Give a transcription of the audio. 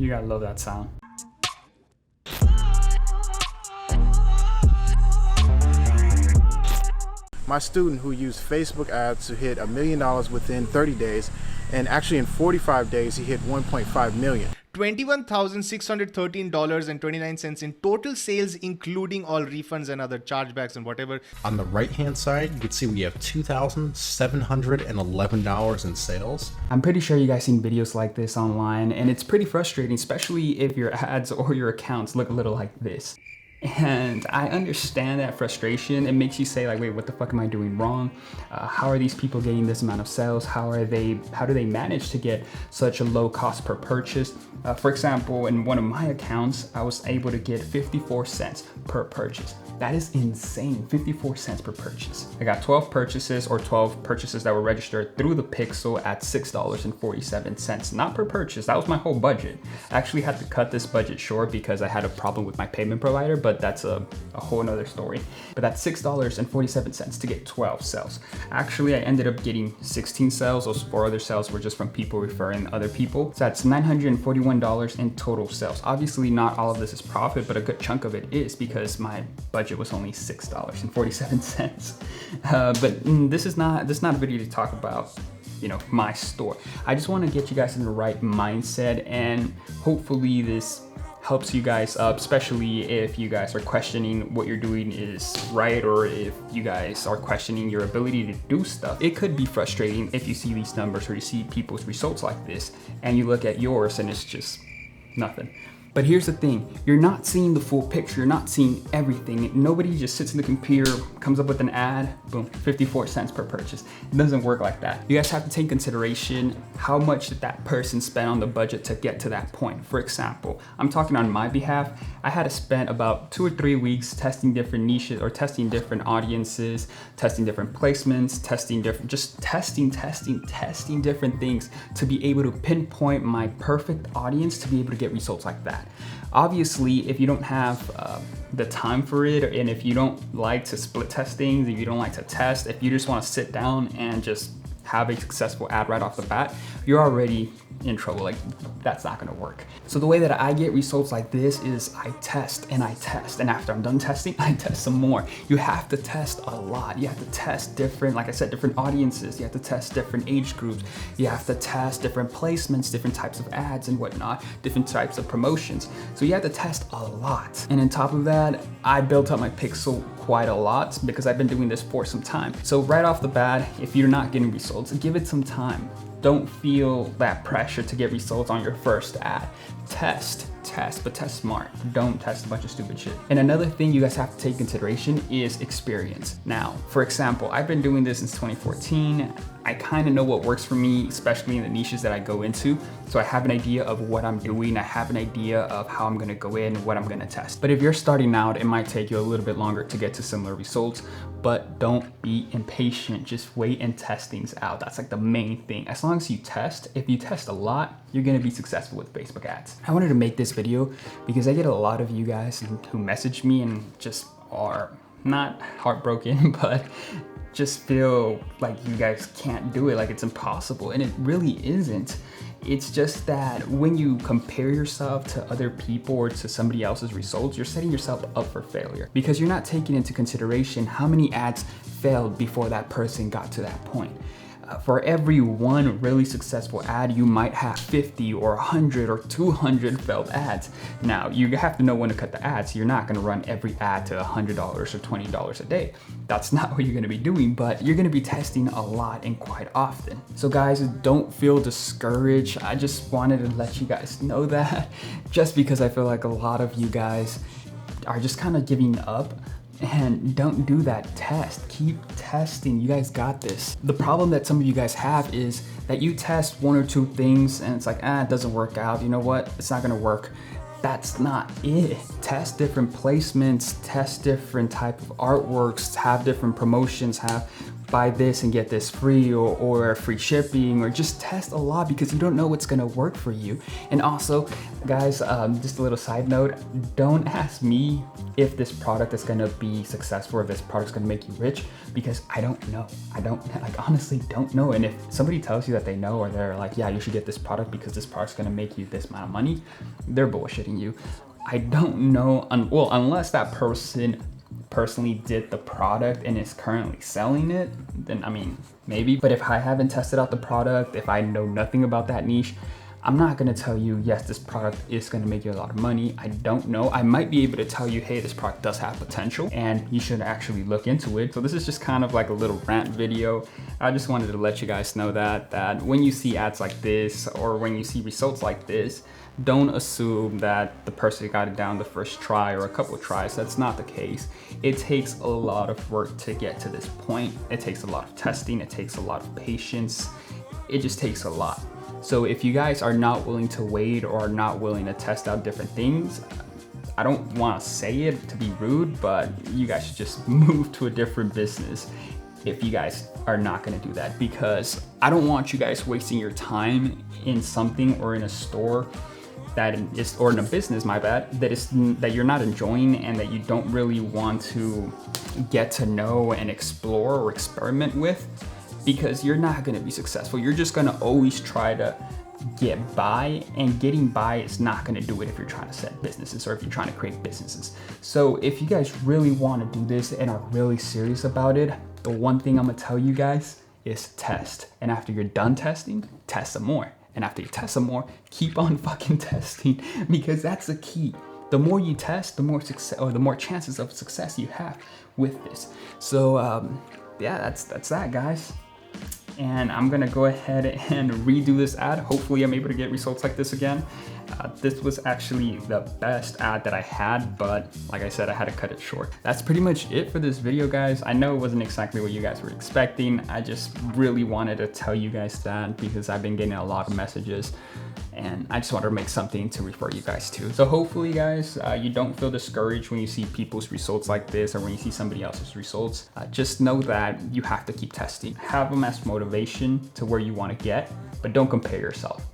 You gotta love that sound. My student who used Facebook ads to hit $1 million within 30 days, and actually in 45 days he hit 1.5 million. $21,613.29 in total sales, including all refunds and other chargebacks and whatever. On the right hand side, you can see we have $2,711 in sales. I'm pretty sure you guys seen videos like this online, and it's pretty frustrating, especially if your ads or your accounts look a little like this. And I understand that frustration. It makes you say like, wait, what the fuck am I doing wrong? How are these people getting this amount of sales? How do they manage to get such a low cost per purchase? For example, in one of my accounts, I was able to get 54 cents per purchase. That is insane, 54 cents per purchase. I got 12 purchases that were registered through the Pixel at $6.47, not per purchase. That was my whole budget. I actually had to cut this budget short because I had a problem with my payment provider, but that's a whole nother story. But that's $6.47 to get 12 sales. Actually, I ended up getting 16 sales. Those 4 other sales were just from people referring other people. So that's $941 in total sales. Obviously, not all of this is profit, but a good chunk of it is because my budget was only $6.47. But this is not a video to talk about, you know, my store. I just want to get you guys in the right mindset, and hopefully this helps you guys up, especially if you guys are questioning what you're doing is right, or if you guys are questioning your ability to do stuff. It could be frustrating if you see these numbers or you see people's results like this and you look at yours and it's just nothing. But here's the thing, you're not seeing the full picture, you're not seeing everything. Nobody just sits in the computer, comes up with an ad, boom, 54 cents per purchase. It doesn't work like that. You guys have to take consideration how much did that person spend on the budget to get to that point. For example, I'm talking on my behalf, I had to spend about 2 or 3 weeks testing different niches or testing different audiences, testing different placements, testing different things to be able to pinpoint my perfect audience to be able to get results like that. Obviously, if you don't have the time for it, and if you don't like to split test things, if you don't like to test, if you just want to sit down and just have a successful ad right off the bat, you're already in trouble. Like, that's not gonna work. So the way that I get results like this is I test, and after I'm done testing, I test some more. You have to test a lot. You have to test different, like I said, different audiences. You have to test different age groups. You have to test different placements, different types of ads and whatnot, different types of promotions. So you have to test a lot. And on top of that, I built up my Pixel quite a lot because I've been doing this for some time. So right off the bat, if you're not getting results, give it some time. Don't feel that pressure to get results on your first ad. Test, but test smart. Don't test a bunch of stupid shit. And another thing you guys have to take consideration is experience. Now, for example, I've been doing this since 2014. I kind of know what works for me, especially in the niches that I go into. So I have an idea of what I'm doing. I have an idea of how I'm gonna go in and what I'm gonna test. But if you're starting out, it might take you a little bit longer to get to similar results, but don't be impatient. Just wait and test things out. That's like the main thing. As long as you test, if you test a lot, you're gonna be successful with Facebook ads. I wanted to make this video because I get a lot of you guys who message me and just are not heartbroken, but just feel like you guys can't do it, like it's impossible, and it really isn't. It's just that when you compare yourself to other people or to somebody else's results, you're setting yourself up for failure because you're not taking into consideration how many ads failed before that person got to that point. For every one really successful ad, you might have 50 or 100 or 200 failed ads. Now, you have to know when to cut the ads. You're not gonna run every ad to $100 or $20 a day. That's not what you're gonna be doing, but you're gonna be testing a lot and quite often. So guys, don't feel discouraged. I just wanted to let you guys know that just because I feel like a lot of you guys are just kind of giving up. And don't do that. Test, keep testing. You guys got this. The problem that some of you guys have is that you test 1 or 2 things and it's like, it doesn't work out. You know what? It's not gonna work. That's not it. Test different placements, test different type of artworks, have different promotions, have buy this and get this free, or free shipping, or just test a lot because you don't know what's gonna work for you. And also, guys, just a little side note, don't ask me if this product is gonna be successful or if this product's gonna make you rich, because I don't know. I don't, like, honestly don't know. And if somebody tells you that they know, or they're like, yeah, you should get this product because this product's gonna make you this amount of money, they're bullshitting you. I don't know, well, unless that person personally did the product and is currently selling it, then I mean, maybe. But if I haven't tested out the product, if I know nothing about that niche, I'm not gonna tell you, yes, this product is gonna make you a lot of money. I don't know. I might be able to tell you, hey, this product does have potential and you should actually look into it. So this is just kind of like a little rant video. I just wanted to let you guys know that when you see ads like this, or when you see results like this, don't assume that the person got it down the first try or a couple of tries. That's not the case. It takes a lot of work to get to this point. It takes a lot of testing. It takes a lot of patience. It just takes a lot. So if you guys are not willing to wait or are not willing to test out different things, I don't want to say it to be rude, but you guys should just move to a different business if you guys are not going to do that, because I don't want you guys wasting your time in something or in a store that is, or in a business, my bad, that you're not enjoying and that you don't really want to get to know and explore or experiment with, because you're not going to be successful. You're just going to always try to get by, and getting by is not going to do it if you're trying to set businesses or if you're trying to create businesses. So if you guys really want to do this and are really serious about it, the one thing I'm going to tell you guys is test. And after you're done testing, test some more. And after you test some more, keep on fucking testing, because that's the key. The more you test, the more success, or the more chances of success you have with this. So yeah, that's that, guys. And I'm gonna go ahead and redo this ad. Hopefully I'm able to get results like this again. This was actually the best ad that I had, but like I said, I had to cut it short. That's pretty much it for this video, guys. I know it wasn't exactly what you guys were expecting. I just really wanted to tell you guys that because I've been getting a lot of messages and I just wanted to make something to refer you guys to. So hopefully, guys, you don't feel discouraged when you see people's results like this, or when you see somebody else's results. Just know that you have to keep testing. Have them as motivation to where you want to get, but don't compare yourself.